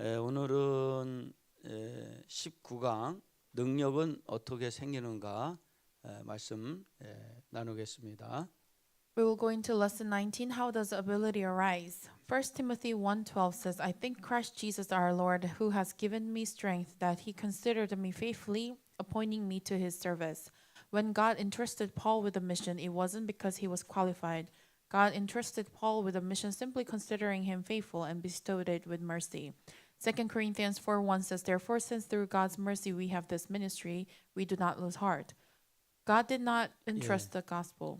오늘은 19강 능력은 어떻게 생기는가 말씀 나누겠습니다. We will go into lesson 19. How does ability arise? 1 Timothy 1:12 says, I thank Christ Jesus our Lord, who has given me strength, that he considered me faithfully, appointing me to his service. When God entrusted Paul with a mission, it wasn't because he was qualified. God entrusted Paul with a mission simply considering him faithful and bestowed it with mercy. 2 Corinthians 4:1 says, Therefore, since through God's mercy we have this ministry, we do not lose heart. God did not entrust the gospel.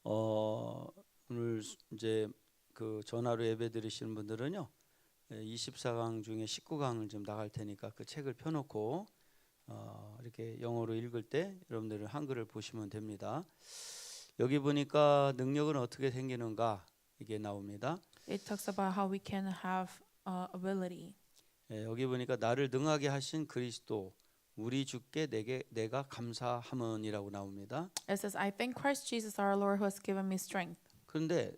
오늘 이제 그 전화로 예배 드리시는 분들은요 24강 중에 19강을 좀 나갈 테니까 그 책을 펴놓고 이렇게 영어로 읽을 때 여러분들은 한글을 보시면 됩니다. 여기 보니까 능력은 어떻게 생기는가 이게 나옵니다. It talks about how we can have ability. 여기 보니까 나를 능하게 하신 그리스도 우리 주께 내가 감사함은이라고 나옵니다. It says, I thank Christ Jesus our Lord who has given me strength. 그런데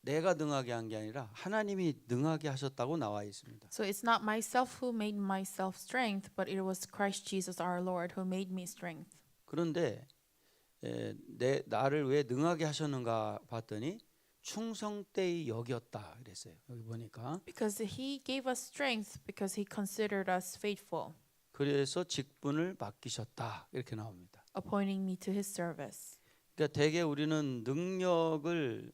내가 능하게 한 게 아니라 하나님이 능하게 하셨다고 나와 있습니다. So it's not myself who made myself strength, but it was Christ Jesus our Lord who made me strength. 그런데 나를 왜 능하게 하셨는가 봤더니 충성되이 여겼다 그랬어요. 여기 보니까. Because he gave us strength because he considered us faithful. 그래서 직분을 맡기셨다 이렇게 나옵니다. Appointing me to his service. 그러니까 대개 우리는 능력을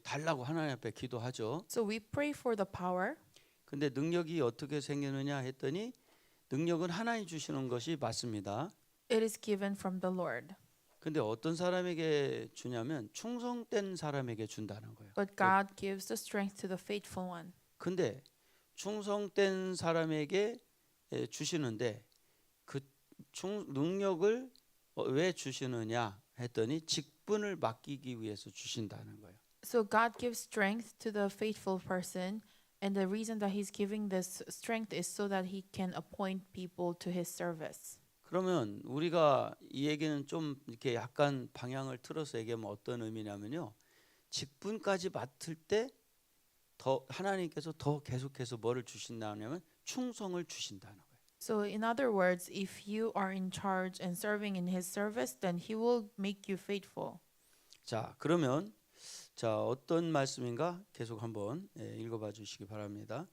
달라고 하나님 앞에 기도하죠. So we pray for the power. 근데 능력이 어떻게 생기느냐 했더니 능력은 하나님 주시는 것이 맞습니다. It is given from the Lord. 근데 어떤 사람에게 주냐면 충성된 사람에게 준다는 거예요. But God gives the strength to the faithful one. 근데 충성된 사람에게 주시는데 그 능력을 왜 주시느냐 했더니 직분을 맡기기 위해서 주신다는 거예요. So God gives strength to the faithful person, and the reason that he's giving this strength is so that he can appoint people to his service. 그러면 우리가 이 얘기는 좀 이렇게 약간 방향을 틀어서 얘기하면 어떤 의미냐면요. 직분까지 맡을 때 더 하나님께서 더 계속해서 뭐를 주신다냐면 충성을 주신다는 거예요. So in other words, if you are in charge and serving in his service, then he will make you faithful. 자, 그러면 어떤 말씀인가 계속 한번 읽어봐 주시기 바랍니다.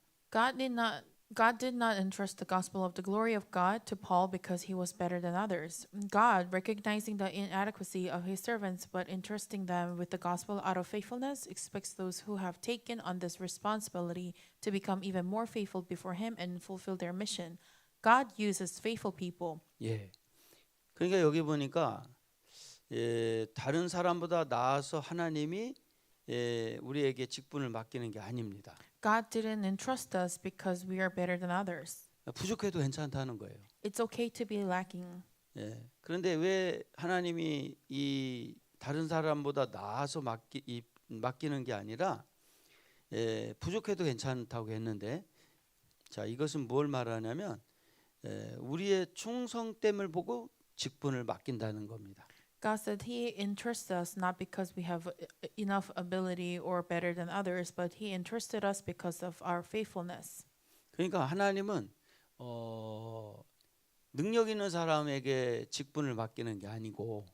God did not entrust the gospel of the glory of God to Paul because he was better than others. God, recognizing the inadequacy of his servants but entrusting them with the gospel out of faithfulness, expects those who have taken on this responsibility to become even more faithful before him and fulfill their mission. God uses faithful people. 예. 그러니까 여기 보니까 다른 사람보다 나아서 하나님이 우리에게 직분을 맡기는 게 아닙니다. God didn't entrust us because we are better than others. 부족해도 괜찮다는 거예요. It's okay to be lacking. 예. 그런데 왜 하나님이 이 다른 사람보다 나아서 맡기는 게 아니라 부족해도 괜찮다고 했는데 자, 이것은 뭘 말하냐면 우리의 충성됨을 보고 직분을 맡긴다는 겁니다. God said he entrusts us not because we have enough ability or better than others, but he entrusted us because of our faithfulness. 그러니까 하나님은 능력 있는 사람에게 직분을 맡기는 게 아니고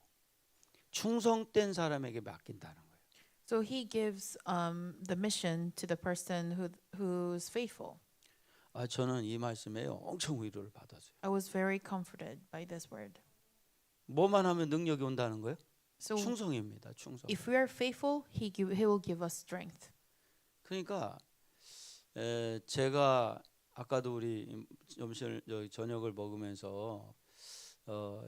충성된 사람에게 맡긴다는 거예요. So he gives the mission to the person who's faithful. 저는 이 말씀에 엄청 위로를 받았어요. I was very comforted by this word. 뭐만 하면 능력이 온다는 거예요? So 충성입니다. 충성. if we are faithful, he will give us strength. 그러니까 제가 아까도 우리 저녁을 먹으면서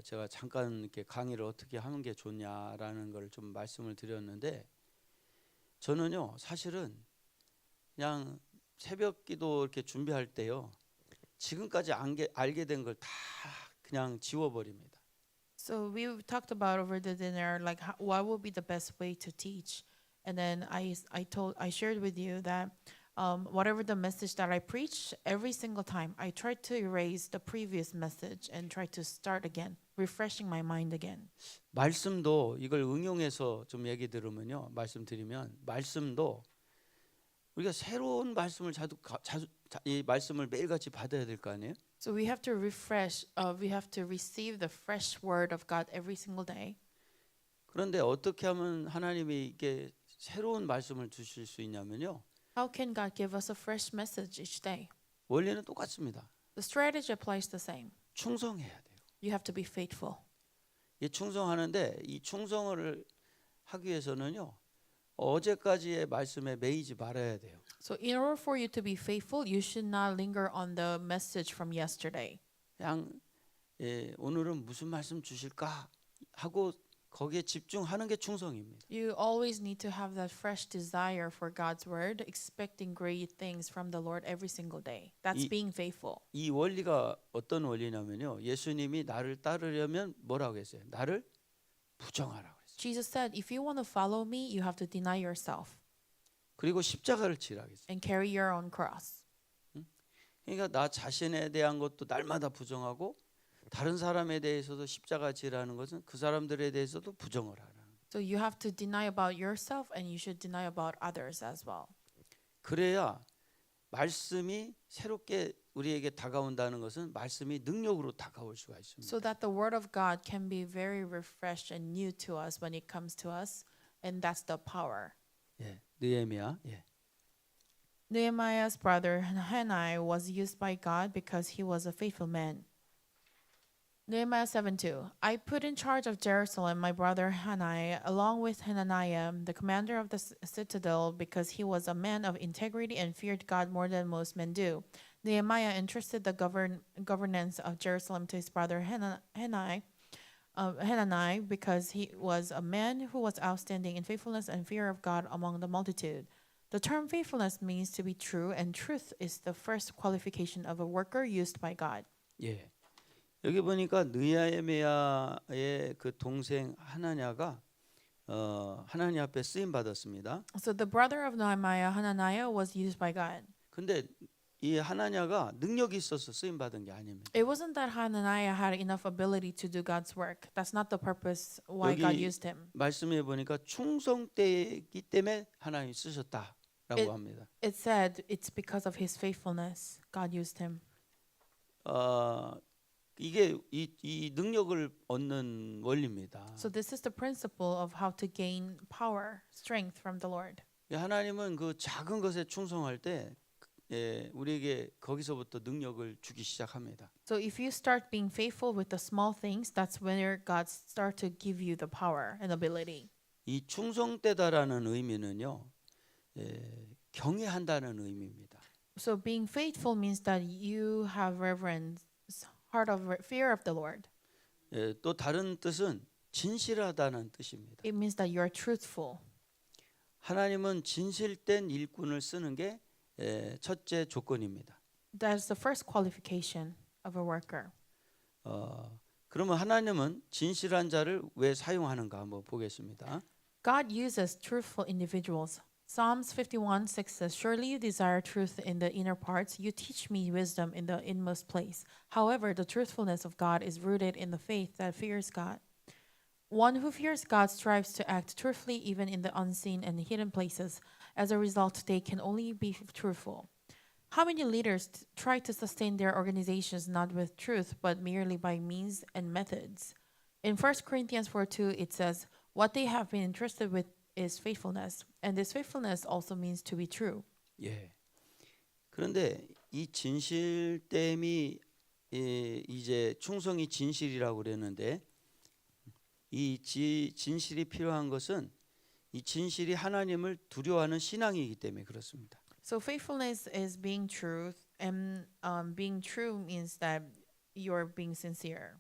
제가 잠깐 이렇게 강의를 어떻게 하는 게 좋냐라는 걸 좀 말씀을 드렸는데 저는요 사실은 그냥 새벽기도 이렇게 준비할 때요 지금까지 알게 된 걸 다 그냥 지워버립니다. So we talked about over the dinner, like what would be the best way to teach, and then I shared with you that whatever the message that I preach, every single time I try to erase the previous message and try to start again, refreshing my mind again. 말씀도 이걸 응용해서 좀 얘기 들으면요, 말씀드리면 말씀도 우리가 새로운 말씀을 이 말씀을 매일같이 받아야 될 거 아니에요? So we have to we have to receive the fresh word of God every single day. 그런데 어떻게 하면 하나님이 이게 새로운 말씀을 주실 수 있냐면요. How can God give us a fresh message each day? 원리는 똑같습니다. The strategy applies the same. 충성해야 돼요. You have to be faithful. 이 충성하는데 이 충성을 하기 위해서는요. 어제까지의 말씀에 매이지 말아야 돼요. So in order for you to be faithful, you should not linger on the message from yesterday. 그냥 오늘은 무슨 말씀 주실까 하고 거기에 집중하는 게 충성입니다. You always need to have that fresh desire for God's word, expecting great things from the Lord every single day. That's being faithful. 이 원리가 어떤 원리냐면요. 예수님이 나를 따르려면 뭐라고 했어요? 나를 부정하라고 했어요. Jesus said, if you want to follow me, you have to deny yourself 그리고 십자가를 지라고 했어요. and carry your own cross. 그러니까 나 자신에 대한 것도 날마다 부정하고 다른 사람에 대해서도 십자가 지라는 것은 그 사람들에 대해서도 부정을 하라는 거예요. So you have to deny about yourself and you should deny about others as well. 그래야 말씀이 새롭게 우리에게 다가온다는 것은 말씀이 능력으로 다가올 수가 있습니다. So that the word of God can be very refreshed and new to us when it comes to us, and that's the power. 예, 느헤미야. 예. Nehemiah's brother Hanani was used by God because he was a faithful man. Nehemiah 7:2. I put in charge of Jerusalem my brother Hanani, along with Hananiah, the commander of the citadel, because he was a man of integrity and feared God more than most men do. Nehemiah entrusted the governance of Jerusalem to his brother Hanani because he was a man who was outstanding in faithfulness and fear of God among the multitude. The term faithfulness means to be true, and truth is the first qualification of a worker used by God. 예. 여기 보니까 느헤미야의 그 동생 하나냐가 하나님 앞에 쓰임 받았습니다. So the brother of Nehemiah, Hananiah, was used by God. 근데 이 하나냐가 능력이 있어서 쓰임 받은 게 아닙니다. It wasn't that Hananiah had enough ability to do God's work. That's not the purpose why God 여기 used him. 말씀해 보니까 충성되기 때문에 하나님이 쓰셨다라고 합니다. It said it's because of his faithfulness God used him. 이게 이 능력을 얻는 원리입니다. So this is the principle of how to gain power, strength from the Lord. 하나님은 그 작은 것에 충성할 때 우리에게 거기서부터 능력을 주기 시작합니다. So if you start being faithful with the small things, that's when God start to give you the power and ability. 이 충성되다라는 의미는요, 경외한다는 의미입니다. So being faithful means that you have reverence, heart of fear of the Lord. 또 다른 뜻은 진실하다는 뜻입니다. It means that you are truthful. 하나님은 진실된 일꾼을 쓰는 게 첫째 조건입니다. That is the first qualification of a worker. 그러면 하나님은 진실한 자를 왜 사용하는가 한번 보겠습니다. God uses truthful individuals. Psalms 51:6 says, Surely you desire truth in the inner parts. You teach me wisdom in the inmost place. However, the truthfulness of God is rooted in the faith that fears God. One who fears God strives to act truthfully even in the unseen and hidden places. As a result, they can only be truthful. How many leaders try to sustain their organizations not with truth, but merely by means and methods? In 1 Corinthians 4:2, it says, What they have been entrusted with is faithfulness, and this faithfulness also means to be true. 예. 그런데 이 진실됨이 이제 충성이 진실이라고 그랬는데 이 진실이 필요한 것은 이 진실이 하나님을 두려워하는 신앙이기 때문에 그렇습니다. So faithfulness is being true, and being true means that you're being sincere.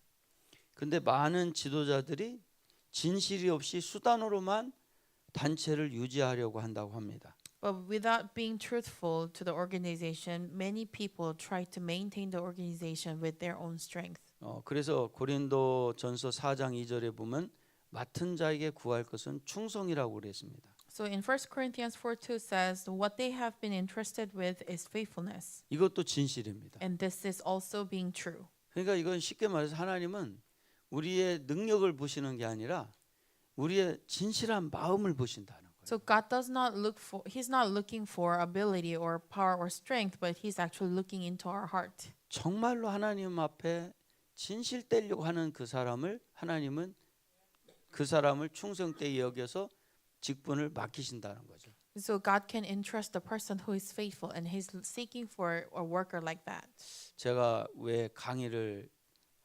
근데 많은 지도자들이 진실이 없이 수단으로만 단체를 유지하려고 한다고 합니다. But without being truthful to the organization, many people try to maintain the organization with their own strength. 그래서 고린도전서 4장 2절에 보면 맡은 자에게 구할 것은 충성이라고 그랬습니다. So in 1 Corinthians 4:2 says, What they have been entrusted with is faithfulness. 이것도 진실입니다. And this is also being true. 그러니까 이건 쉽게 말해서 하나님은 우리의 능력을 보시는 게 아니라 우리의 진실한 마음을 보신다는 거예요. So God does not look for, He's not looking for ability or power or strength, but He's actually looking into our heart. 정말로 하나님 앞에 진실되려고 하는 그 사람을 하나님은 그 사람을 충성되이 여겨서 직분을 맡기신다는 거죠. So God can entrust the person who is faithful, and He's seeking for a worker like that. 제가 왜 강의를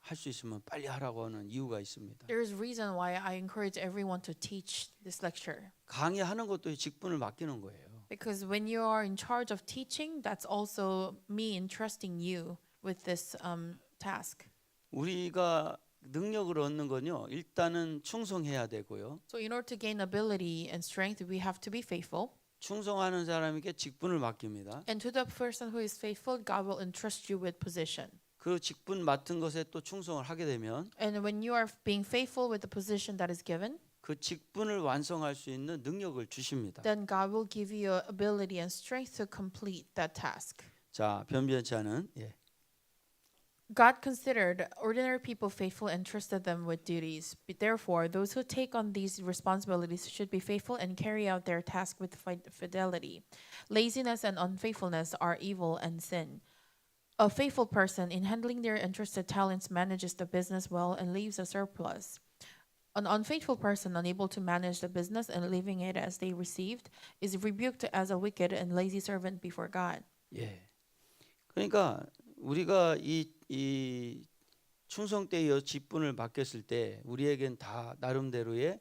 할 수 있으면 빨리 하라고 하는 이유가 있습니다. There is reason why I encourage everyone to teach this lecture. 강의하는 것도 직분을 맡기는 거예요. Because when you are in charge of teaching, that's also me entrusting you with this task. 우리가 능력을 얻는 건요. 일단은 충성해야 되고요. So in order to gain ability and strength, we have to be faithful. 충성하는 사람에게 직분을 맡깁니다. And to the person who is faithful, God will entrust you with position. 그 직분 맡은 것에 또 충성을 하게 되면 And when you are being faithful with the position that is given, 그 직분을 완성할 수 있는 능력을 주십니다. then God will give you ability and strength to complete that task. 자, 변변치 않은 God considered ordinary people faithful and trusted them with duties. Therefore, those who take on these responsibilities should be faithful and carry out their task with fidelity. Laziness and unfaithfulness are evil and sin. A faithful person in handling their entrusted talents manages the business well and leaves a surplus. An unfaithful person unable to manage the business and leaving it as they received is rebuked as a wicked and lazy servant before God. 예. 그러니까 우리가 이 충성되어 직분을 맡겼을 때 우리에겐 다 나름대로의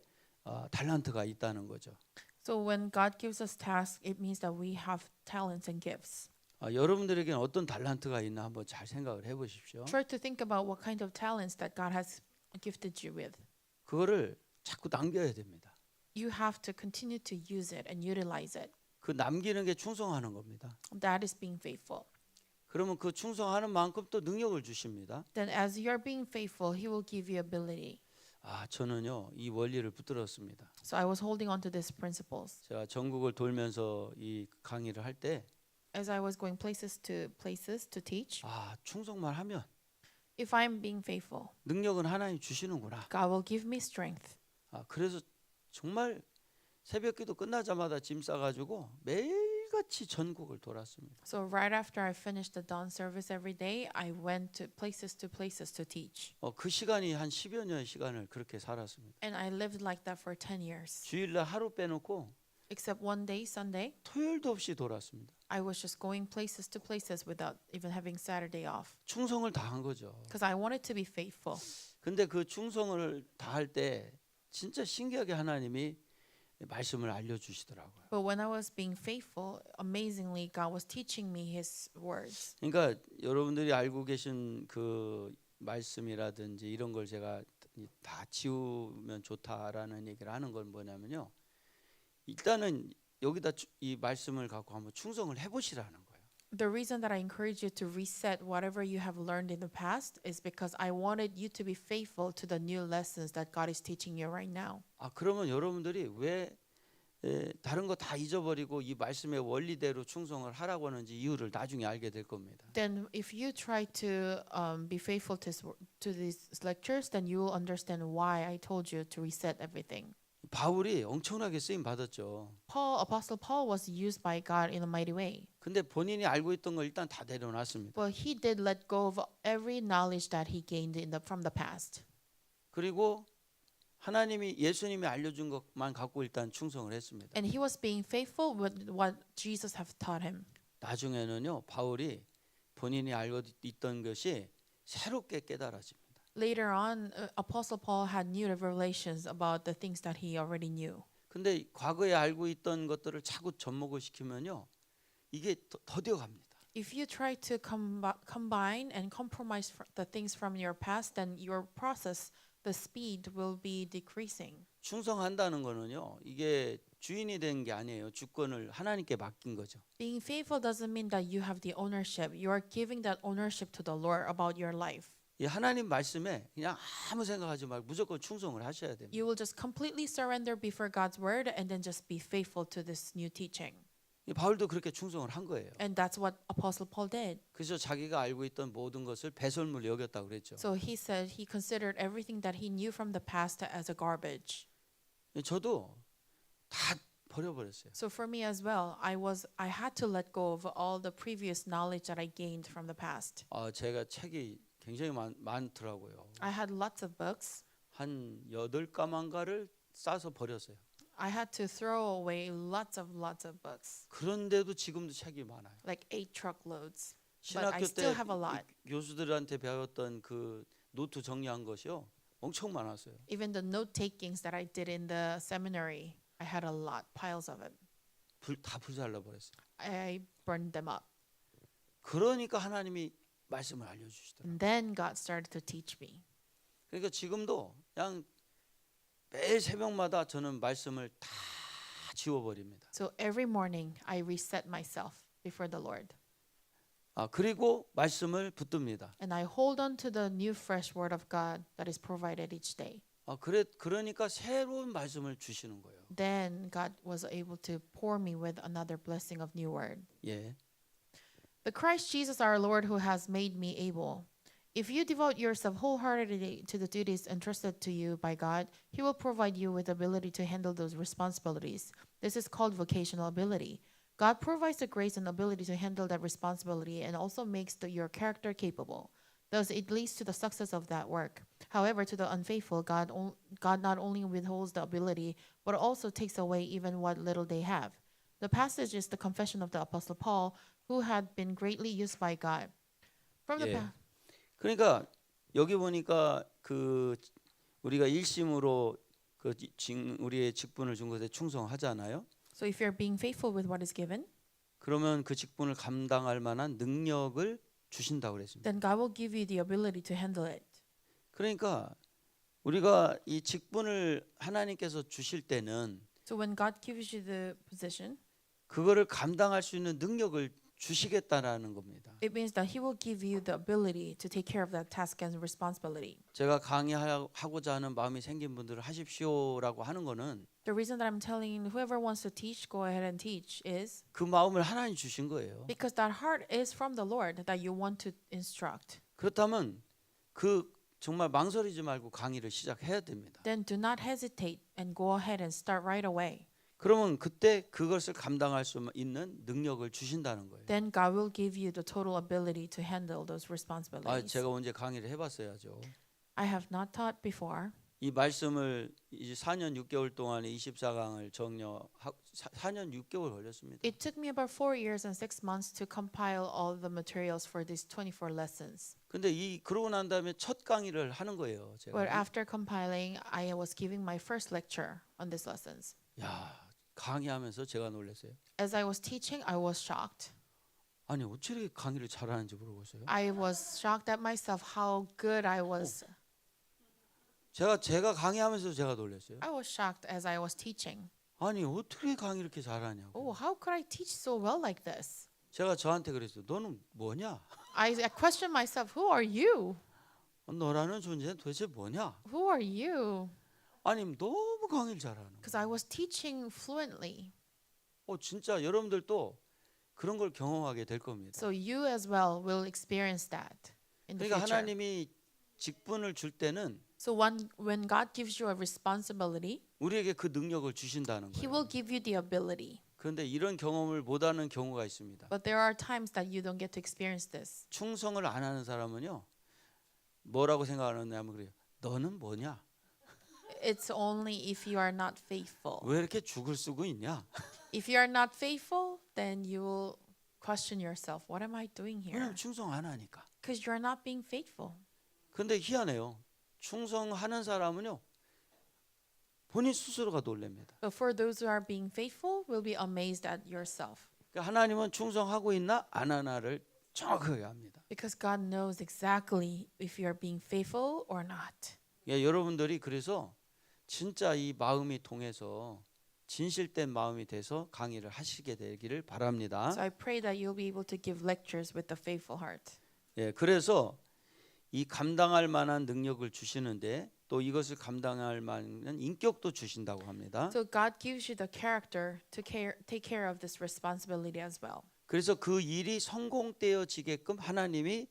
달란트가 있다는 거죠. So when God gives us tasks, it means that we have talents and gifts. 여러분들에게는 어떤 달란트가 있나 한번 잘 생각을 해보십시오. Try to think about what kind of talents that God has gifted you with. 그거를 자꾸 남겨야 됩니다. You have to continue to use it and utilize it. 그 남기는 게 충성하는 겁니다. That is being faithful. 그러면 그 충성하는 만큼 또 능력을 주십니다. Then as you are being faithful, He will give you ability. 저는요 이 원리를 붙들었습니다. So I was holding on to these principles. 제가 전국을 돌면서 이 강의를 할 때 As I was going places to teach, 충성만 하면 if I'm being faithful, 능력은 하나님 주시는구나. God will give me strength. 그래서 정말 새벽기도 끝나자마자 짐 싸가지고 매일같이 전국을 돌았습니다. So right after I finished the dawn service every day, I went to places to teach. 그 시간이 한 10여 년의 시간을 그렇게 살았습니다. And I lived like that for 10 years. 주일날 하루 빼놓고 Except one day, Sunday, 토요일도 없이 돌았습니다. I was just going places to places without even having Saturday off. 충성을 다한 거죠. Because I wanted to be faithful. 근데 그 충성을 다할 때 진짜 신기하게 하나님이 말씀을 알려주시더라고요. But when I was being faithful, amazingly, God was teaching me His words. 그러니까 여러분들이 알고 계신 그 말씀이라든지 이런 걸 제가 다 지우면 좋다라는 얘기를 하는 건 뭐냐면요. 일단은 여기다 이 말씀을 갖고 한번 충성을 해보시라는 거예요. The reason that I encourage you to reset whatever you have learned in the past is because I wanted you to be faithful to the new lessons that God is teaching you right now. 그러면 여러분들이 왜 다른 거 다 잊어버리고 이 말씀의 원리대로 충성을 하라고 하는지 이유를 나중에 알게 될 겁니다. Then if you try to be faithful to these lectures, then you will understand why I told you to reset everything. 바울이 엄청나게 쓰임 받았죠. Apostle Paul was used by God in a mighty way. 근데 본인이 알고 있던 걸 일단 다 내려놨습니다. But he did let go of every knowledge that he gained from the past. 그리고 하나님이 예수님이 알려준 것만 갖고 일단 충성을 했습니다. And he was being faithful with what Jesus have taught him. 나중에는요, 바울이 본인이 알고 있던 것이 새롭게 깨달아집니다. Later on, Apostle Paul had new revelations about the things that he already knew. 근데 과거에 알고 있던 것들을 자꾸 접목을 시키면요, 이게 더뎌갑니다. If you try to combine and compromise the things from your past, then your process, the speed will be decreasing. 충성한다는 거는요, 이게 주인이 된 게 아니에요. 주권을 하나님께 맡긴 거죠. Being faithful doesn't mean that you have the ownership. You are giving that ownership to the Lord about your life. 이 하나님 말씀에 그냥 아무 생각하지 말고 무조건 충성을 하셔야 됩니다. You will just completely surrender before God's word and then just be faithful to this new teaching. 바울도 그렇게 충성을 한 거예요. And that's what Apostle Paul did. 그래서 자기가 알고 있던 모든 것을 배설물로 여겼다고 그랬죠. So he said he considered everything that he knew from the past as a garbage. 저도 다 버려버렸어요. So for me as well, I had to let go of all the previous knowledge that I gained from the past. 제가 책이 굉장히 많더라고요. I had lots of books. 한 8가만가를 싸서 버렸어요. I had to throw away lots of books, 그런데도 지금도 책이 많아요. like 8 truckloads. But I 신학교 still 때 have a lot. 교수들한테 배웠던 그 노트 정리한 것이요. 엄청 많았어요. Even the note takings that I did in the seminary, I had a lot, piles of it. 다 불살라 버렸어요. I burned them up. 그러니까 하나님이 말씀을 알려주시더라고요. And then God started to teach me. 그러니까 지금도 그냥 매일 새벽마다 저는 말씀을 다 지워버립니다. So every morning I reset myself before the Lord. 그리고 말씀을 붙듭니다. And I hold on to the new fresh word of God that is provided each day. 그러니까 새로운 말씀을 주시는 거예요. Then God was able to pour me with another blessing of new word. 예. The Christ Jesus our Lord who has made me able. If you devote yourself wholeheartedly to the duties entrusted to you by God, He will provide you with the ability to handle those responsibilities. This is called vocational ability. God provides the grace and ability to handle that responsibility and also makes your character capable. Thus, it leads to the success of that work. However, to the unfaithful, God not only withholds the ability, but also takes away even what little they have. The passage is the confession of the Apostle Paul, who had been greatly used by God. From the 예. 그러니까 여기 보니까 그 우리가 일심으로 우리의 직분을 준 것에 충성하잖아요. So if you're being faithful with what is given, 그러면 그 직분을 감당할 만한 능력을 주신다고 그랬습니다. then God will give you the ability to handle it. 그러니까 우리가 이 직분을 하나님께서 주실 때는 So when God gives you the position, 그거를 감당할 수 있는 능력을 주시겠다라는 겁니다. it means that He will give you the ability to take care of that task and responsibility. 제가 강의하고자 하는 마음이 생긴 분들은 하십시오라고 하는 거는 The reason that I'm telling whoever wants to teach, go ahead and teach is 그 마음을 하나님 주신 거예요. because that heart is from the Lord that you want to instruct. 그렇다면 그 정말 망설이지 말고 강의를 시작해야 됩니다. Then do not hesitate and go ahead and start right away. 그러면 그때 그것을 감당할 수 있는 능력을 주신다는 거예요. Then God will give you the total ability to handle those responsibilities. 제가 언제 강의를 해봤어야죠. I have not taught before. 이 말씀을 이제 4년 6개월 동안에 24강을 4년 6개월 걸렸습니다. It took me about 4 years and 6 months to compile all the materials for these 24 lessons. 근데 그러고 난 다음에 첫 강의를 하는 거예요. But 제가. after compiling, I was giving my first lecture on these lessons. 야, 강의하면서 제가 놀랐어요. As I was teaching, I was shocked. 아니 어떻게 이렇게 강의를 잘하는지 모르겠어요. I was shocked at myself how good I was. 제가 강의하면서 제가 놀랐어요. I was shocked as I was teaching. 아니 어떻게 강의 이렇게 잘하냐고. Oh, how could I teach so well like this? 제가 저한테 그랬어요. 너는 뭐냐? I questioned myself, who are you? 너라는 존재는 도대체 뭐냐? Who are you? 아니 너무 강의를 잘하는 거예요. Because I was teaching fluently. 진짜 여러분들도 그런 걸 경험하게 될 겁니다. So you as well will experience that in the 그러니까 future. 하나님이 직분을 줄 때는 So when God gives you a responsibility, 우리에게 그 능력을 주신다는 He 거예요. will give you the ability. 그런데 이런 경험을 못하는 경우가 있습니다. But there are times that you don't get to experience this. 충성을 안 하는 사람은요. 뭐라고 생각하느냐면 그래요. 너는 뭐냐? It's only if you are not faithful. 왜 이렇게 죽을 쓰고 있냐? If you are not faithful, then you will question yourself, what am I doing here? 왜냐면 충성 안 하니까. Because you're not being faithful. 근데 희한해요. 충성하는 사람은요. 본인 스스로가 놀랍니다. But for those who are being faithful, will be amazed at yourself. 그러니까 하나님은 충성하고 있나 안 하나를 정확하게 합니다. Because God knows exactly if you are being faithful or not. 여러분들이 그래서 진짜 이 마음이 통해서 진실된 마음이 돼서 강의를 하시게 되기를 바랍니다. So I pray that you'll be able to give lectures with a faithful heart. 그래서 이 감당할 만한 능력을 주시는데 또 이것을 감당할 만한 인격도 주신다고 합니다. So God gives you the character to take care of this responsibility as well. 그래서 그 일이 성공되어지게끔 하나님이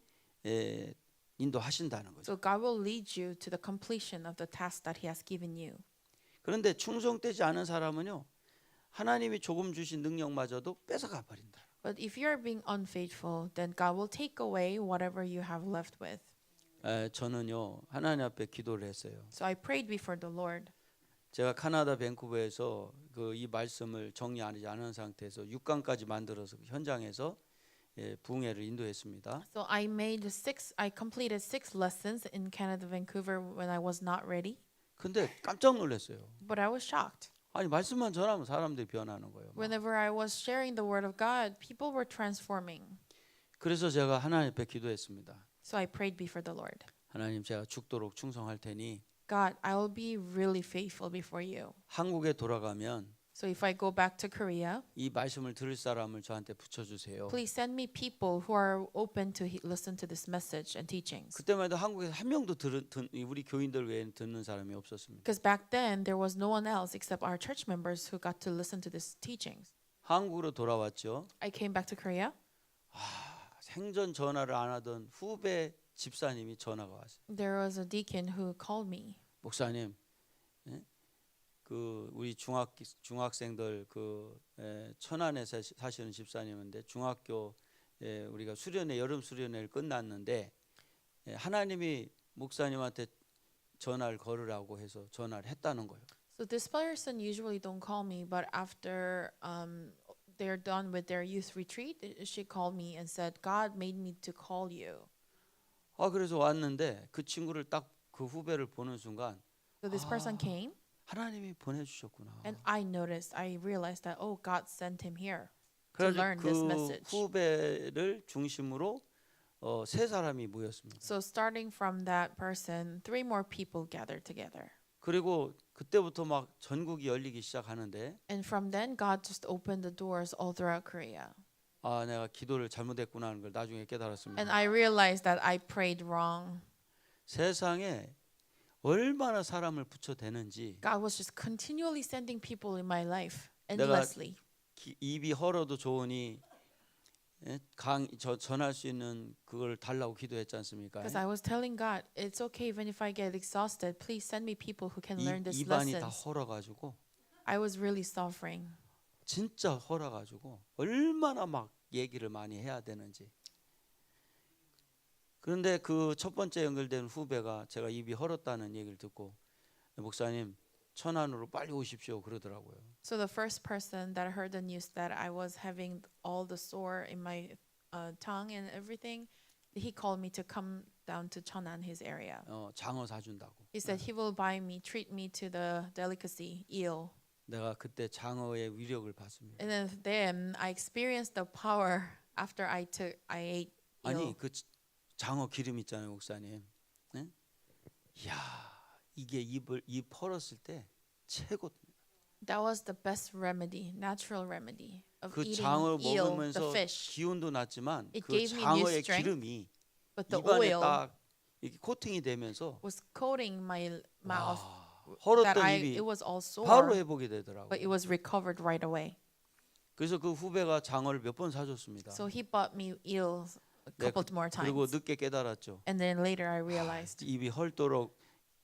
인도하신다는 거죠. So God will lead you to the completion of the task that He has given you. 그런데 충성되지 않은 사람은요, 하나님이 조금 주신 능력마저도 뺏어가 버린다. But if you're being unfaithful, then God will take away whatever you have left with. 저는요 하나님 앞에 기도를 했어요. So I prayed before the Lord. 제가 카나다 밴쿠버에서 이 말씀을 정리하지 않은 상태에서 6강까지 만들어서 현장에서 부흥회를 인도했습니다. So I completed 6 lessons in Canada, Vancouver when I was not ready. 근데 깜짝 놀랐어요. But I was shocked. 아니 말씀만 전하면 사람들이 변하는 거예요. 막. Whenever I was sharing the word of God, people were transforming. 그래서 제가 하나님 앞에 기도했습니다. So I prayed before the Lord. 하나님 제가 죽도록 충성할 테니 God, I will be really faithful before you. 한국에 돌아가면 So if I go back to Korea, 이 말씀을 들을 사람을 저한테 붙여주세요. please send me people who are open to listen to this message and teachings. 그때만 해도 한국에서 한 명도 우리 교인들 외에는 듣는 사람이 없었습니다. Because back then there was no one else except our church members who got to listen to these teachings. 한국으로 돌아왔죠. I came back to Korea. 생전 전화를 안 하던 후배 집사님이 전화가 왔어요. There was a deacon who called me. 목사님, 우리 중학생들 천안에 사시는 집사님인데 중학교 우리가 여름 수련회를 끝났는데 하나님이 목사님한테 전화를 걸으라고 해서 전화를 했다는 거예요. So this person usually don't call me, but after they're done with their youth retreat, she called me and said, "God made me to call you." 그래서 왔는데 그 친구를 딱 그 후배를 보는 순간 So this person came, 하나님이 보내주셨구나. and I realized that God sent him here to 그래서 learn 그 this message. 후배를 중심으로 3사람이 모였습니다. So starting from that person, 3 more people gathered together. 그리고 그때부터 막 전국이 열리기 시작하는데 And from then, God just opened the doors all throughout Korea. 내가 기도를 잘못했구나 하는 걸 나중에 깨달았습니다. And I realized that I prayed wrong. 세상에 얼마나 사람을 붙여대는지 God was just continually sending people in my life, 내가 endlessly. 입이 헐어도 좋으니 전할 수 있는 그걸 달라고 기도했지 않습니까? Because I was telling God, it's okay even if I get exhausted. Please send me people who can learn this 입안이 다 lessons. 헐어가지고 I was really suffering. 진짜 헐어가지고 얼마나 막 얘기를 많이 해야 되는지. 그런데 그 첫 번째 연결된 후배가 제가 입이 헐었다는 얘기를 듣고 목사님 천안으로 빨리 오십시오 그러더라고요. So the first person that heard the news that I was having all the sore in my tongue and everything, he called me to come down to Cheonan, his area. 장어 사준다고. He said he will treat me to the delicacy, eel. 내가 그때 장어의 위력을 봤습니다. And then I experienced the power after I ate eel. 아니 그 장어 기름 있잖아요, 목사님. 네? 이야, 이게 입 헐었을 때 최고입니다. That was the best remedy, natural remedy of 그 eating 장어를 eel, the 먹으면서 fish. 기운도 났지만 It 그 gave me new 장어의 strength, 기름이 But the 입안에 oil 딱 이렇게 코팅이 되면서 was coating my mouth. That 헐었던 입이 it was all sore, 바로 회복이 되더라고요. but it was recovered right away. 그래서 그 후배가 장어를 몇 번 사줬습니다. So he bought me eels a couple more 그리고 times. 늦게 깨달았죠. And then later I realized 입이 헐도록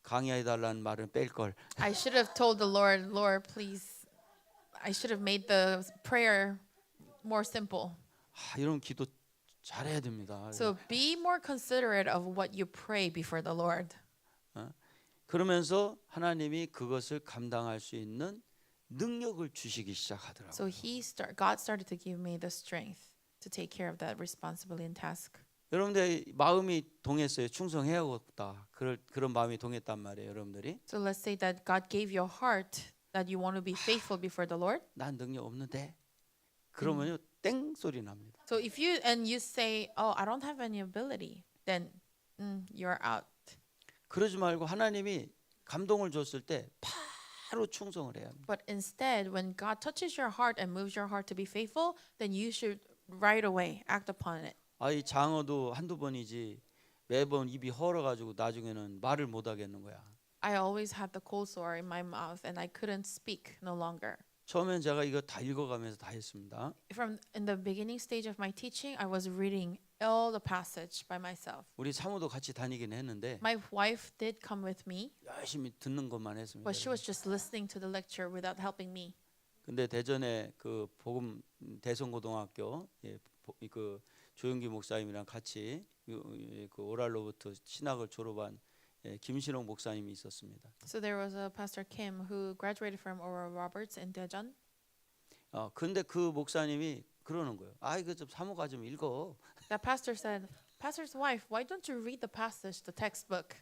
강의해달라는 말은 뺄 걸. I should have told the Lord, Lord, please. I should have made the prayer more simple. 이런 기도 잘해야 됩니다. So be more considerate of what you pray before the Lord. 그러면서 하나님이 그것을 감당할 수 있는 능력을 주시기 시작하더라고요. So God started to give me the strength to take care of that responsibility and task. 여러분들 마음이 동했어요. 충성해야겠다. 그런 마음이 동했단 말이에요, 여러분들이. So let's say that God gave your heart that you want to be faithful before the Lord. 난 능력 없는데. 그러면요 땡 소리 납니다. So if you say, "Oh, I don't have any ability," then you're out. 그러지 말고 하나님이 감동을 줬을 때 바로 충성을 해야 합니다. But instead, when God touches your heart and moves your heart to be faithful, then you should right away act upon it. 이 장어도 한두 번이지 매번 입이 헐어가지고 나중에는 말을 못 하겠는 거야. I always had the cold sore in my mouth and I couldn't speak no longer. 처음엔 제가 이거 다 읽어가면서 다 했습니다. In the beginning stage of my teaching, I was reading all the passage by myself. 우리 사모도 같이 다니긴 했는데 My wife did come with me, 열심히 듣는 것만 했습니다. but she was just listening to the lecture without helping me. 근데 대전에 그 복음 대성고등학교 그 조영기 목사님이랑 같이 그 오랄로부터 신학을 졸업한 김신홍 목사님이 있었습니다. So there was a Pastor Kim who graduated from Oral Roberts in Daejeon. 근데 그 목사님이 그러는 거예요. 이거 좀 사모가 좀 읽어. That pastor said, "Pastor's wife, why don't you read the passage, the textbook?"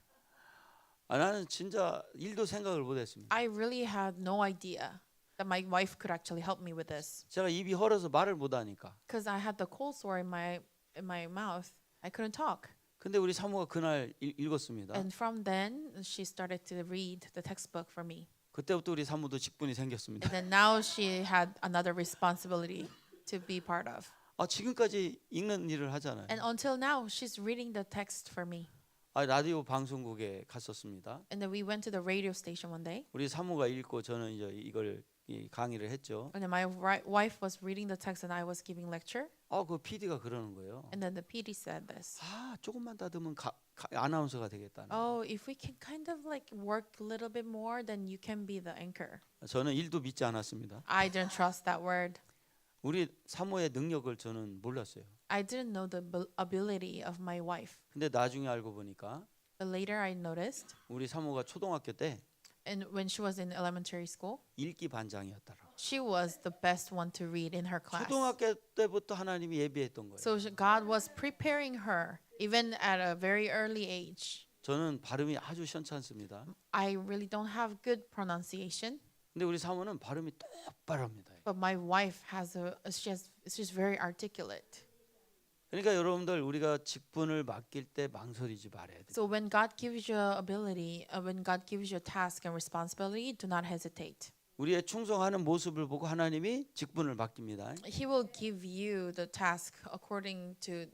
나는 진짜 일도 생각을 못했습니다. I really had no idea that my wife could actually help me with this 제가 입이 헐어서 말을 못하니까. because I had the cold sore in my mouth. I couldn't talk. 근데 우리 사모가 그날 읽었습니다. And from then, she started to read the textbook for me. 그때부터 우리 사모도 직분이 생겼습니다. And then now she had another responsibility to be part of. 지금까지 읽는 일을 하잖아요. And until now, she's reading the text for me. 라디오 방송국에 갔었습니다. And then we went to the radio station one day. 우리 사모가 읽고 저는 이제 이걸 강의를 했죠. And then my wife was reading the text and I was giving lecture. 그 PD가 그러는 거예요. And then the PD said this. 조금만 다듬으면 아나운서가 되겠다는. Oh, if we can kind of like work a little bit more, then you can be the anchor. 저는 일도 믿지 않았습니다. I didn't trust that word. 우리 사모의 능력을 저는 몰랐어요. I didn't know the ability of my wife. 근데 나중에 알고 보니까 But later I noticed, 우리 사모가 초등학교 때 and when she was in elementary school, 읽기 반장이었더라. she was the best one to read in her class. 초등학교 때부터 하나님이 예비했던 거예요. So God was preparing her even at a very early age. 저는 발음이 아주 시원찮습니다. I really don't have good pronunciation, 근데 우리 사모는 발음이 똑바로합니다. but my wife she's very articulate. 그러니까 여러분들 우리가 직분을 맡길 때 망설이지 말아야 돼요. So when God gives you ability, when God gives you a task and responsibility, do not hesitate. 우리의 충성하는 모습을 보고 하나님이 직분을 맡깁니다. He will give you the task according to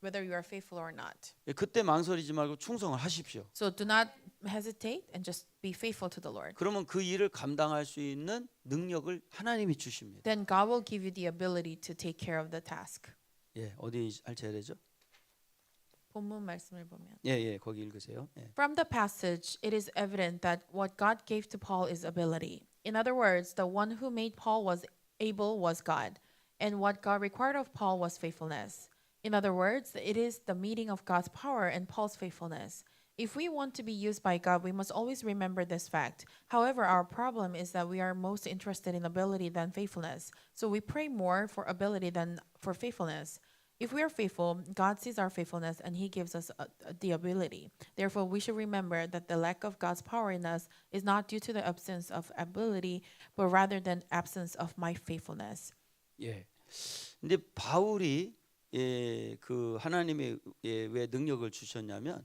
whether you are faithful or not. 그때 망설이지 말고 충성을 하십시오. So do not hesitate and just be faithful to the Lord. 그러면 그 일을 감당할 수 있는 능력을 하나님이 주십니다. Then God will give you the ability to take care of the task. 어디 할채야 되죠? 본문 말씀을 보면 거기 읽으세요. From the passage, it is evident that what God gave to Paul is ability. In other words, the one who made Paul was able was God, and what God required of Paul was faithfulness. In other words, it is the meeting of God's power and Paul's faithfulness. If we want to be used by God, we must always remember this fact. However, our problem is that we are most interested in ability than faithfulness. So we pray more for ability than for faithfulness. If we are faithful, God sees our faithfulness and He gives us the ability. Therefore, we should remember that the lack of God's power in us is not due to the absence of ability, but rather than absence of my faithfulness. 근데 바울이 그 하나님의 왜 능력을 주셨냐면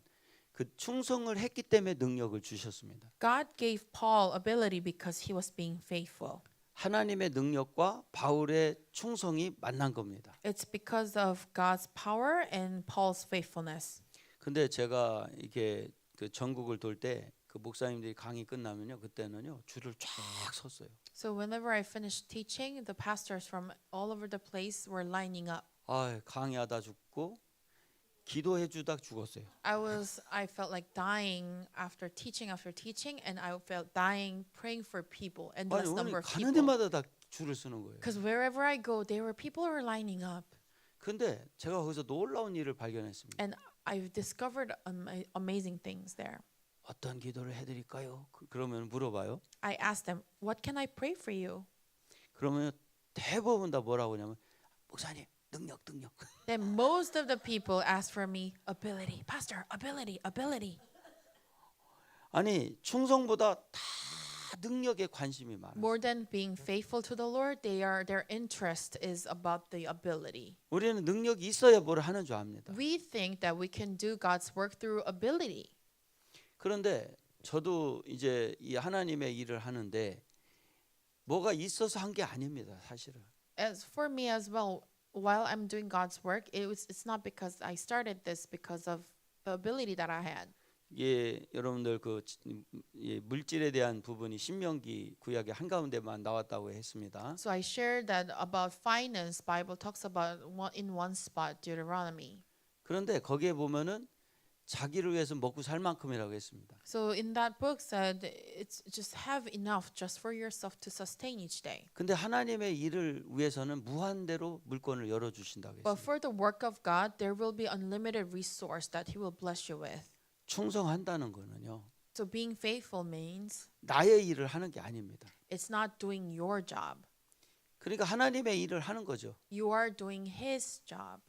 그 충성을 했기 때문에 능력을 주셨습니다. God gave Paul ability because he was being faithful. 하나님의 능력과 바울의 충성이 만난 겁니다. It's because of God's power and Paul's faithfulness. 근데 제가 이렇게 그 전국을 돌 때 그 목사님들이 강의 끝나면요, 그때는요 줄을 쫙 섰어요. So whenever I finished teaching, the pastors from all over the place were lining up. 강의하다 죽고 기도해 주다 죽었어요. I felt like dying after teaching, and I felt dying praying for people, endless number of 가는 people. 데마다 다 줄을 서는 거예요. Because wherever I go, people were lining up, 근데 제가 거기서 놀라운 일을 발견했습니다. and I've discovered amazing things there. 어떤 기도를 해드릴까요? 그러면 물어봐요. I asked them, "What can I pray for you?" 그러면 대부분 다 뭐라고 하냐면 목사님 능력. Then most of the people asked for me ability, pastor, ability. 아니 충성보다 다 능력에 관심이 많아요. More than being faithful to the Lord, their interest is about the ability. 우리는 능력이 있어야 뭘 하는 줄 압니다. We think that we can do God's work through ability. 그런데 저도 이제 이 하나님의 일을 하는데 뭐가 있어서 한 게 아닙니다, 사실은. As for me as well, while I'm doing God's work, it's not because I started this because of the ability that I had. 여러분들 물질에 대한 부분이 신명기 구약의 한가운데만 나왔다고 했습니다. So I shared that about finance. Bible talks about in one spot, Deuteronomy. 그런데 거기에 보면은 자기를 위해서 먹고 살 만큼이라고 했습니다. So in that book said it's just have enough just for yourself to sustain each day. 근데 하나님의 일을 위해서는 무한대로 물건을 열어 주신다고 But 했습니다. for the work of God, there will be unlimited resource that He will bless you with. 충성한다는 거는요. So being faithful means 나의 일을 하는 게 아닙니다. it's not doing your job. 그러니까 하나님의 일을 하는 거죠. You are doing His job.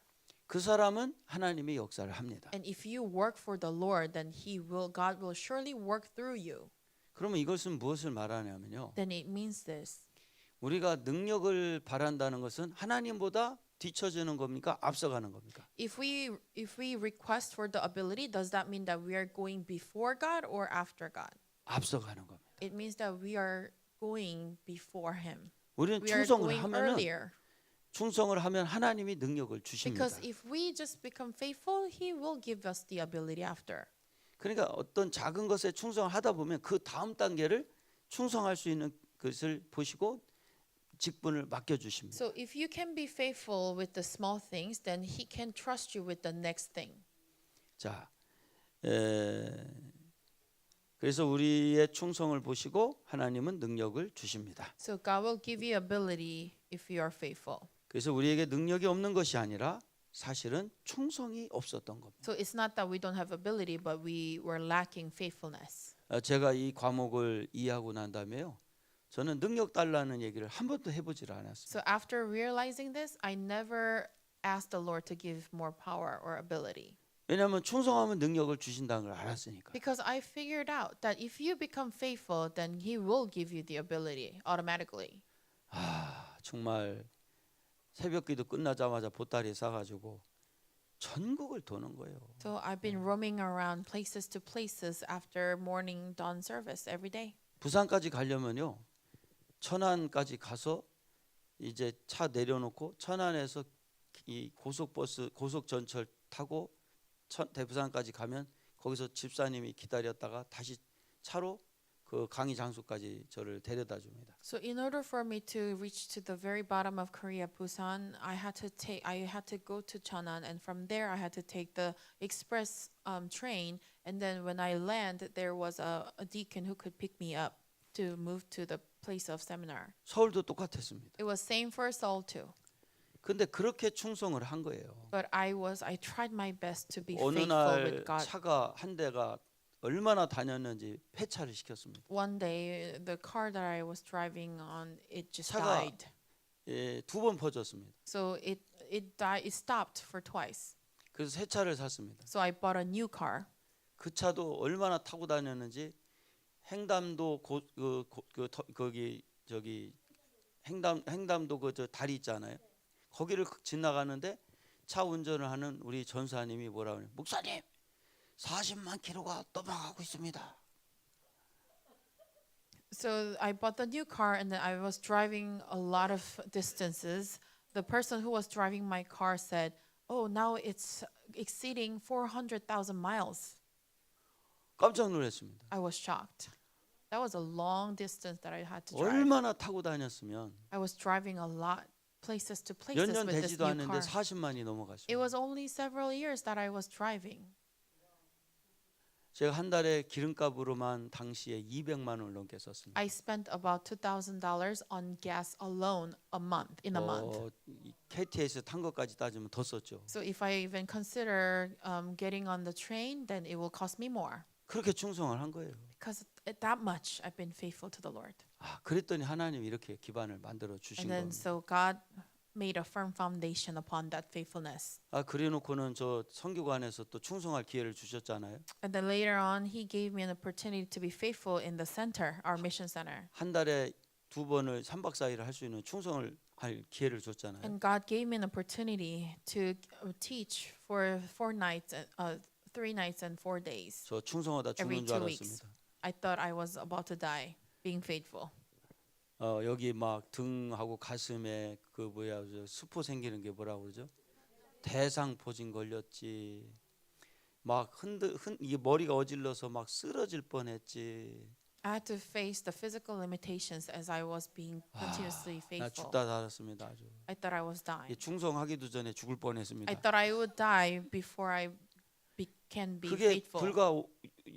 그 사람은 하나님의 역사를 합니다. And if you work for the Lord, then God will surely work through you. 그러면 이것은 무엇을 말하냐면요. Then it means this. 우리가 능력을 바란다는 것은 하나님보다 뒤처지는 겁니까? 앞서가는 겁니까? If we request for the ability, does that mean that we are going before God or after God? 앞서가는 겁니다. It means that we are going before Him. 우리는 We are 충성을 going 하면은 earlier. 충성을 하면 하나님이 능력을 주십니다. Because if we just become faithful, He will give us the ability after. 그러니까 어떤 작은 것에 충성을 하다 보면 그 다음 단계를 충성할 수 있는 것을 보시고 직분을 맡겨 주십니다. So if you can be faithful with the small things, then He can trust you with the next thing. 자, 그래서 우리의 충성을 보시고 하나님은 능력을 주십니다. So God will give you ability if you are faithful. 그래서 우리에게 능력이 없는 것이 아니라 사실은 충성이 없었던 겁니다. So it's not that we don't have ability, but we were lacking faithfulness. 제가 이 과목을 이해하고 난 다음에요. 저는 능력 달라는 얘기를 한 번도 해보질 않았습니다. So after realizing this, I never asked the Lord to give more power or ability. 왜냐하면 충성하면 능력을 주신다는 걸 알았으니까. Because I figured out that if you become faithful, then He will give you the ability automatically. 정말 새벽기도 끝나자마자 보따리 싸가지고 전국을 도는 거예요. So I've been roaming around places to places after morning dawn service every day. 부산까지 가려면요. 천안까지 가서 이제 차 내려놓고 천안에서 이 고속버스 고속전철 타고 대부산까지 가면 거기서 집사님이 기다렸다가 다시 차로 그 강의 장소까지 저를 데려다 줍니다. So in order for me to reach to the very bottom of Korea, Busan, I had to go to Cheonan, and from there I had to take the express train. And then when I land, there was a deacon who could pick me up to move to the place of seminar. 서울도 똑같았습니다. It was same for Seoul too. 근데 그렇게 충성을 한 거예요. But I tried my best to be 어느 faithful 날 with God. 차가 한 대가 얼마나 다녔는지 폐차를 시켰습니다. One day, the car that I was driving on, it just 차가 died. 두 번 퍼졌습니다. So it stopped for twice. 그래서 새 차를 샀습니다. So I bought a new car. 그 차도 얼마나 타고 다녔는지 행담도 거기 저기 행담도 그 저 다리 있잖아요. 거기를 지나가는데 차 운전을 하는 우리 전사님이 뭐라 그래요? 목사님, 40만 킬로가 넘어가고 있습니다. So I bought the new car and then I was driving a lot of distances. The person who was driving my car said, "Oh, now it's exceeding 400,000 miles." 깜짝 놀랐습니다. I was shocked. That was a long distance that I had to drive. 얼마나 타고 다녔으면 I was driving a lot places to places 몇 년 with this 되지도 new 않는데 car. 40만이 It 넘어갔습니다. was only several years that I was driving. 제가 한 달에 기름값으로만 당시에 200만 원을 넘게 썼습니다. I spent about $2,000 on gas alone in a month. KTX 탄 것까지 따지면 더 썼죠. So if I even consider getting on the train, then it will cost me more. 그렇게 충성을 한 거예요. Because that much I've been faithful to the Lord. 그랬더니 하나님이 이렇게 기반을 만들어 주신 And then 겁니다. so God made a firm foundation upon that faithfulness. 그래놓고는 저 선교관에서 또 충성할 기회를 주셨잖아요. And then later on, He gave me an opportunity to be faithful in the center, our mission center. 한 달에 2번을 3박 4일을 할 수 있는 충성을 할 기회를 줬잖아요. And God gave me an opportunity to teach for 3 nights and 4 days. 저 충성하다 Every 죽는 줄 2 weeks. 알았습니다. I thought I was about to die being faithful. 여기 막 등하고 가슴에 그 뭐야 저 수포 생기는 게 뭐라고 그러죠? 대상포진 걸렸지. 막 이게 머리가 어질러서 막 쓰러질 뻔했지. I had to face the physical limitations as I was being continuously 나 faithful. 죽다 살았습니다. 아주. I thought I was dying. 충성하기도 전에 죽을 뻔했습니다. I thought I would die before I can be 그게 faithful. 불과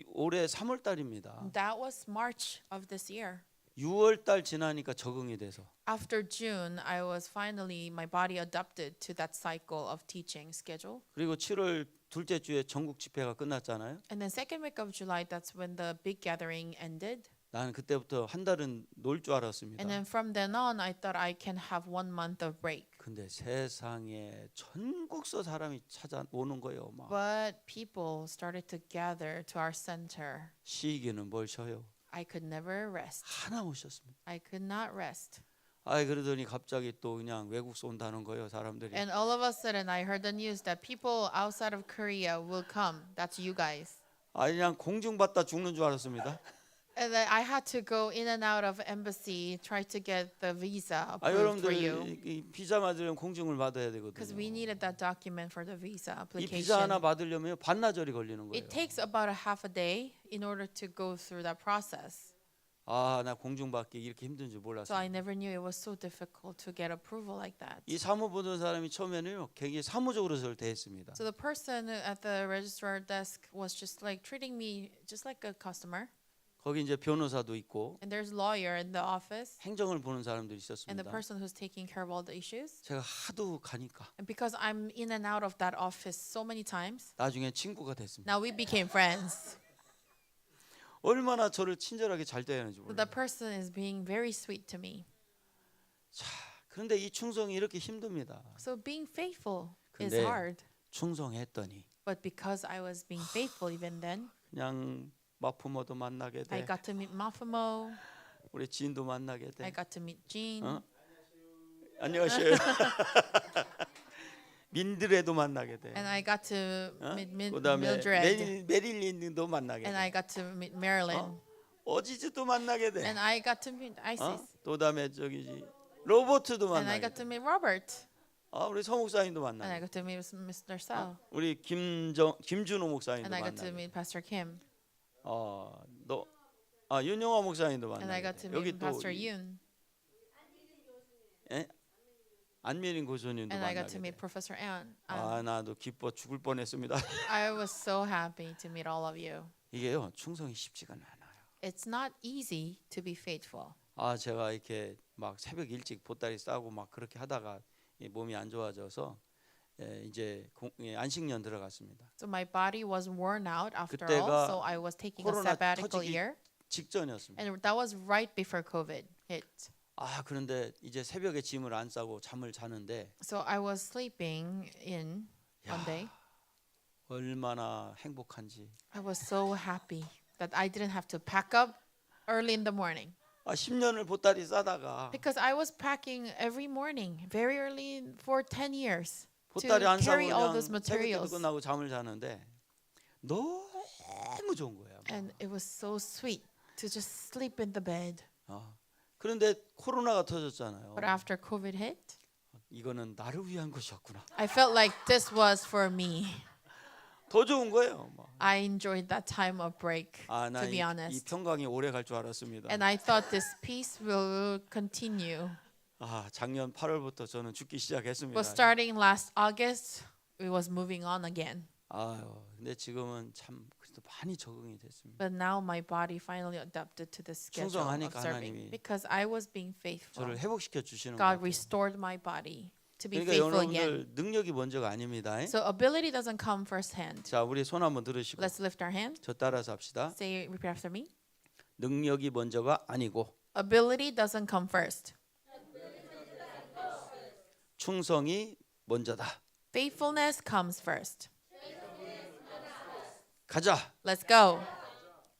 올해 3월 달입니다. That was March of this year. 6월 달 지나니까 적응이 돼서 After June, I was finally, my body adapted to that cycle of teaching schedule. 그리고 7월 둘째 주에 전국 집회가 끝났잖아요. And then second week of July, that's when the big gathering ended. 나는 그때부터 한 달은 놀 줄 알았습니다. And then from then on, I thought I can have 1 month of break. 근데 세상에 전국서 사람이 찾아오는 거예요. 막 But people started to gather to our center. 쉬기는 뭘 쉬어요. I could never rest. 하나 오셨습니다. I could not rest. 아이 그러더니 갑자기 또 그냥 외국서 온다는 거예요, 사람들이. And all of a sudden, I heard the news that people outside of Korea will come. That's you guys. 아 그냥 공중받다 죽는 줄 알았습니다. And then I had to go in and out of embassy, try to get the visa 아 approved for 여러분들 you. 이 비자 받으려면 공중을 받아야 Because we 되거든요. needed that document for the visa 이 비자 하나 application. 받으려면 반나절이 걸리는 거예요. It takes about a half a day in order to go through that process. 아 나 공중 받기 이렇게 힘든 줄 So I 몰랐어요. never knew it was so difficult to get approval like that. 이 사무 보던 사람이 처음에는요, 굉장히 사무적으로 저를 대했습니다. So the person at the registrar desk was just like treating me just like a customer. 거기 이제 변호사도 있고 And there's lawyer in the office 행정을 보는 사람들이 and the 있었습니다. person who's taking care of all the issues. 제가 하도 가니까 And because I'm in and out of that office so many times, 나중에 친구가 됐습니다. now we became friends. 얼마나 저를 친절하게 잘 대하는지 So 몰라요. the person is being very sweet to me. 자, 그런데 이 충성이 이렇게 힘듭니다. So being faithful is 근데 hard. 충성했더니 But because I was being faithful even then, 그냥 마푸모도 만나게 I 돼, got to meet Mafamo, 우리 지인도 만나게 I 돼. got to meet Jean, 어? 안녕하세요. 민드레도 만나게 돼. and I got to 어? meet 그다음에 Mildred, 메릴린도 만나게 and I 돼. got to meet Marilyn, 어지즈도 만나게 돼. and I got to meet Isis, 그다음에 저기 로버트도 and I 만나게 got 돼. to meet Robert, 우리 서 목사님도 and I 만나게 돼. got to meet Mr. Sal, 우리 김준호 목사님도 and I got to 만나게 돼. meet Pastor Kim, 윤영화 목사님도 and I 만나게 got to 돼. 여기 meet 또 Pastor Yoon, 안민인 고소님도 and I got 만나게 to 돼. meet Professor Ann. 나도 기뻐 죽을 뻔했습니다. I was so happy to meet all of you. 이게요, 충성이 쉽지가 않아요. It's not easy to be faithful. 제가 이렇게 막 새벽 일찍 보따리 싸고 막 그렇게 하다가 이 몸이 안 좋아져서 이제 안식년 들어갔습니다. So my body was worn out after 그때가 all, so I was taking a 코로나 sabbatical 터지기 year, 직전이었습니다. and that was right before COVID hit. 그런데 이제 새벽에 짐을 안 싸고 잠을 자는데 So I was sleeping in one day. 얼마나 행복한지. I was so happy that I didn't have to pack up early in the morning 10년을 보따리 싸다가 because I was packing every morning very early for 10 years to 보따리 안 싸고 carry all 그냥 those 새벽기도 materials. 끝나고 잠을 자는데 너무 좋은 거예요. And it was so sweet to just sleep in the bed. 그런데 코로나가 터졌잖아요. But after COVID hit, 이거는 나를 위한 것이었구나. I felt like this was for me. 더 좋은 거예요. I enjoyed that time of break, to be 이 honest. 평강이 오래 갈 줄 알았습니다. And I thought this peace will continue. 작년 8월부터 저는 죽기 시작했습니다. But starting last August, it was moving on again. 근데 지금은 참 그래도 많이 적응이 됐습니다. But now my body finally adapted to the schedule of 충성하니까 serving 하나님이 because I was being faithful. 저를 회복시켜 주시는 God 거예요. restored my body to be 그러니까 faithful again. 여러분들 능력이 먼저가 아닙니다. So ability doesn't come firsthand. 자, 우리 손 한번 들으시고 Let's lift our hand. 저 따라서 합시다. Say, repeat after me. 능력이 먼저가 아니고 Ability doesn't come first. 충성이 먼저다. Faithfulness comes first. 가자. Let's go.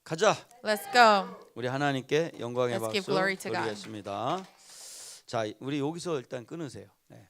가자. Let's go. 우리 하나님께 영광의 Let's give 박수 glory to God. 드리겠습니다. 자, 우리 여기서 일단 끊으세요. 네.